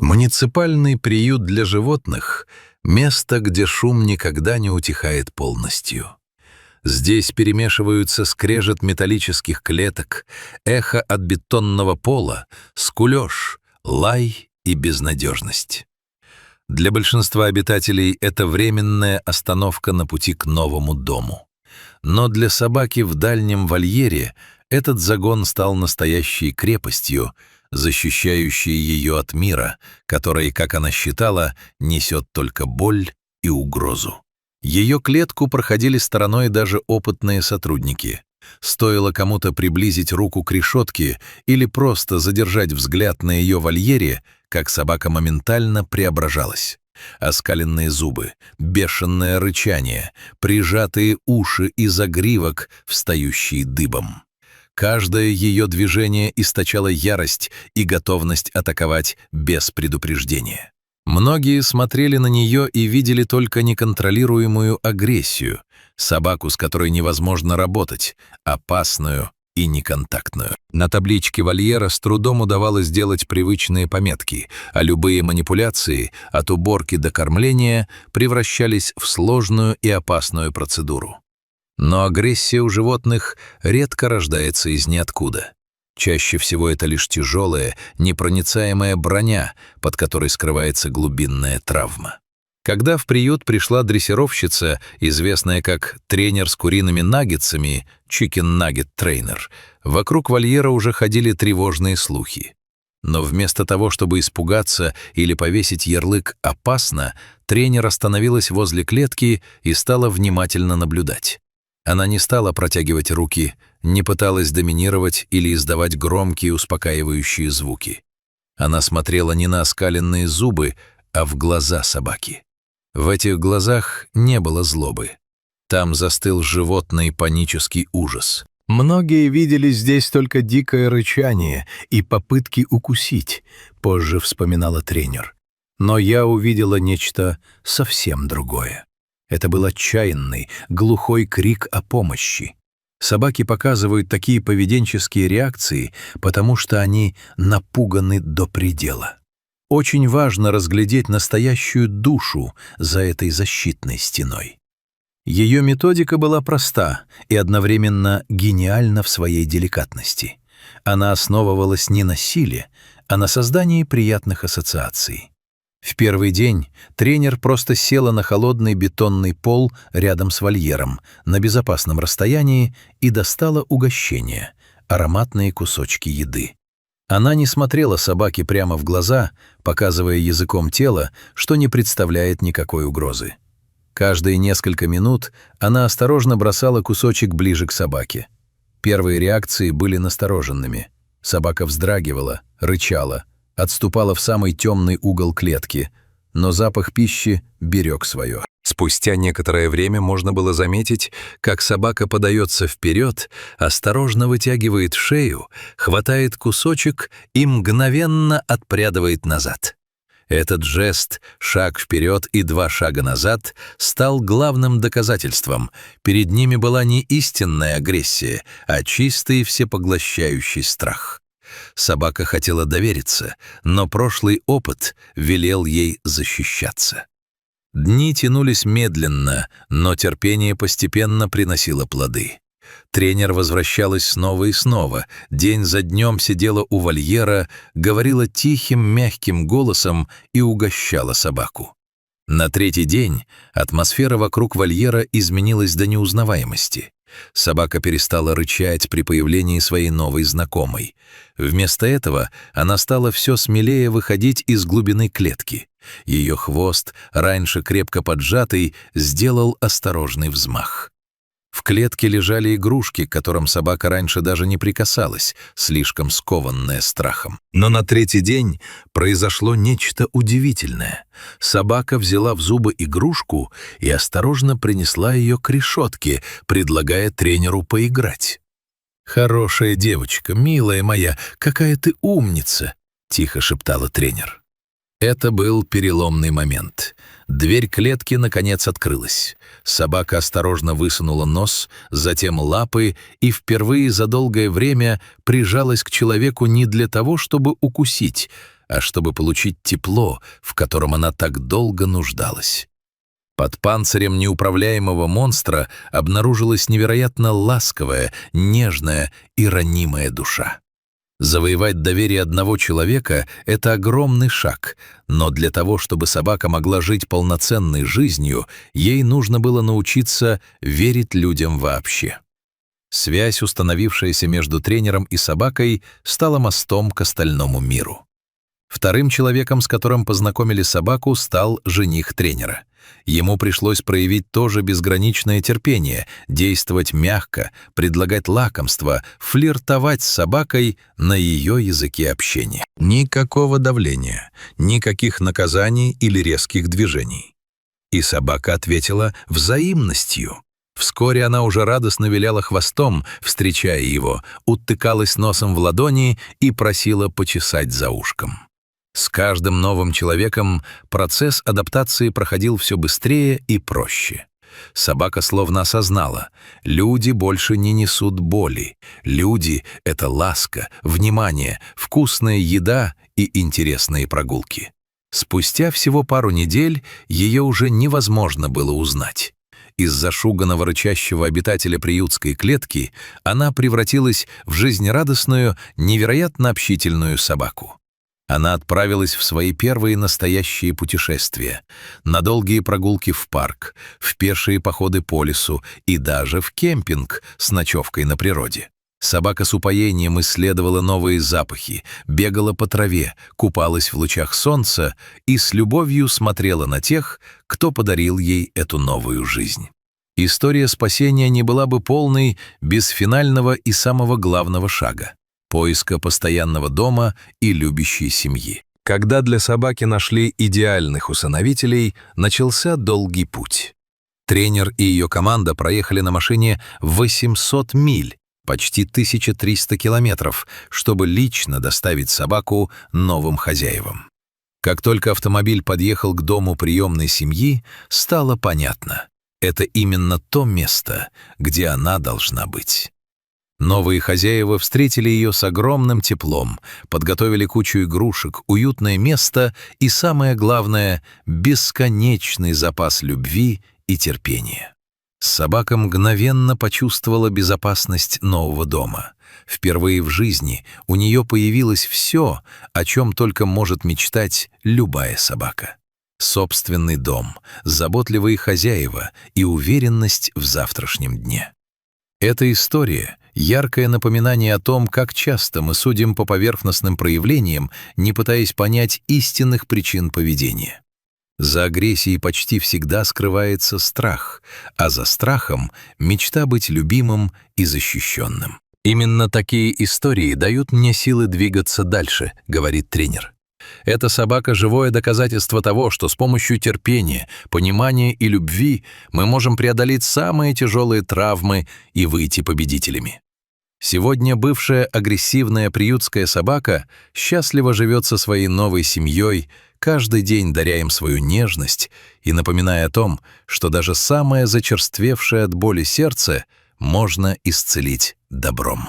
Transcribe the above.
Муниципальный приют для животных — место, где шум никогда не утихает полностью. Здесь перемешиваются скрежет металлических клеток, эхо от бетонного пола, скулёж, лай и безнадежность. Для большинства обитателей это временная остановка на пути к новому дому. Но для собаки в дальнем вольере этот загон стал настоящей крепостью, защищающей ее от мира, который, как она считала, несет только боль и угрозу. Ее клетку проходили стороной даже опытные сотрудники. Стоило кому-то приблизить руку к решетке или просто задержать взгляд на ее вольере, как собака моментально преображалась. Оскаленные зубы, бешеное рычание, прижатые уши и загривок, встающие дыбом. Каждое ее движение источало ярость и готовность атаковать без предупреждения. Многие смотрели на нее и видели только неконтролируемую агрессию, собаку, с которой невозможно работать, опасную и неконтактную. На табличке вольера с трудом удавалось сделать привычные пометки, а любые манипуляции, от уборки до кормления, превращались в сложную и опасную процедуру. Но агрессия у животных редко рождается из ниоткуда. Чаще всего это лишь тяжелая, непроницаемая броня, под которой скрывается глубинная травма. Когда в приют пришла дрессировщица, известная как тренер с куриными наггетсами, Chicken Nugget Trainer, вокруг вольера уже ходили тревожные слухи. Но вместо того, чтобы испугаться или повесить ярлык «опасно», тренер остановилась возле клетки и стала внимательно наблюдать. Она не стала протягивать руки, не пыталась доминировать или издавать громкие успокаивающие звуки. Она смотрела не на оскаленные зубы, а в глаза собаки. В этих глазах не было злобы. Там застыл животный панический ужас. Многие видели здесь только дикое рычание и попытки укусить, позже вспоминала тренер. Но я увидела нечто совсем другое. Это был отчаянный, глухой крик о помощи. Собаки показывают такие поведенческие реакции, потому что они напуганы до предела. Очень важно разглядеть настоящую душу за этой защитной стеной. Ее методика была проста и одновременно гениальна в своей деликатности. Она основывалась не на силе, а на создании приятных ассоциаций. В первый день тренер просто села на холодный бетонный пол рядом с вольером на безопасном расстоянии и достала угощение — ароматные кусочки еды. Она не смотрела собаке прямо в глаза, показывая языком тела, что не представляет никакой угрозы. Каждые несколько минут она осторожно бросала кусочек ближе к собаке. Первые реакции были настороженными. Собака вздрагивала, рычала, отступала в самый темный угол клетки, но запах пищи берег свое. Спустя некоторое время можно было заметить, как собака подается вперед, осторожно вытягивает шею, хватает кусочек и мгновенно отпрядывает назад. Этот жест, шаг вперед и 2 шага назад, стал главным доказательством. Перед ними была не истинная агрессия, а чистый всепоглощающий страх. Собака хотела довериться, но прошлый опыт велел ей защищаться. Дни тянулись медленно, но терпение постепенно приносило плоды. Тренер возвращалась снова и снова, день за днем сидела у вольера, говорила тихим, мягким голосом и угощала собаку. На 3-й день атмосфера вокруг вольера изменилась до неузнаваемости. Собака перестала рычать при появлении своей новой знакомой. Вместо этого она стала все смелее выходить из глубины клетки. Ее хвост, раньше крепко поджатый, сделал осторожный взмах. В клетке лежали игрушки, к которым собака раньше даже не прикасалась, слишком скованная страхом. Но на 3-й день произошло нечто удивительное. Собака взяла в зубы игрушку и осторожно принесла ее к решетке, предлагая тренеру поиграть. «Хорошая девочка, милая моя, какая ты умница!» — тихо шептала тренер. Это был переломный момент. Дверь клетки наконец открылась. Собака осторожно высунула нос, затем лапы и впервые за долгое время прижалась к человеку не для того, чтобы укусить, а чтобы получить тепло, в котором она так долго нуждалась. Под панцирем неуправляемого монстра обнаружилась невероятно ласковая, нежная и ранимая душа. Завоевать доверие одного человека — это огромный шаг, но для того, чтобы собака могла жить полноценной жизнью, ей нужно было научиться верить людям вообще. Связь, установившаяся между тренером и собакой, стала мостом к остальному миру. Вторым человеком, с которым познакомили собаку, стал жених тренера. Ему пришлось проявить тоже безграничное терпение, действовать мягко, предлагать лакомства, флиртовать с собакой на ее языке общения. Никакого давления, никаких наказаний или резких движений. И собака ответила взаимностью. Вскоре она уже радостно виляла хвостом, встречая его, утыкалась носом в ладони и просила почесать за ушком. С каждым новым человеком процесс адаптации проходил все быстрее и проще. Собака словно осознала, люди больше не несут боли. Люди — это ласка, внимание, вкусная еда и интересные прогулки. Спустя всего пару недель ее уже невозможно было узнать. Из зашуганного рычащего обитателя приютской клетки она превратилась в жизнерадостную, невероятно общительную собаку. Она отправилась в свои первые настоящие путешествия, на долгие прогулки в парк, в пешие походы по лесу и даже в кемпинг с ночевкой на природе. Собака с упоением исследовала новые запахи, бегала по траве, купалась в лучах солнца и с любовью смотрела на тех, кто подарил ей эту новую жизнь. История спасения не была бы полной без финального и самого главного шага — поиска постоянного дома и любящей семьи. Когда для собаки нашли идеальных усыновителей, начался долгий путь. Тренер и ее команда проехали на машине 800 миль, почти 1300 километров, чтобы лично доставить собаку новым хозяевам. Как только автомобиль подъехал к дому приемной семьи, стало понятно — это именно то место, где она должна быть. Новые хозяева встретили ее с огромным теплом, подготовили кучу игрушек, уютное место и, самое главное, бесконечный запас любви и терпения. Собака мгновенно почувствовала безопасность нового дома. Впервые в жизни у нее появилось все, о чем только может мечтать любая собака. Собственный дом, заботливые хозяева и уверенность в завтрашнем дне. Эта история — яркое напоминание о том, как часто мы судим по поверхностным проявлениям, не пытаясь понять истинных причин поведения. За агрессией почти всегда скрывается страх, а за страхом — мечта быть любимым и защищенным. «Именно такие истории дают мне силы двигаться дальше», — говорит тренер. Эта собака — живое доказательство того, что с помощью терпения, понимания и любви мы можем преодолеть самые тяжелые травмы и выйти победителями. Сегодня бывшая агрессивная приютская собака счастливо живет со своей новой семьей, каждый день даря им свою нежность и напоминая о том, что даже самое зачерствевшее от боли сердце можно исцелить добром.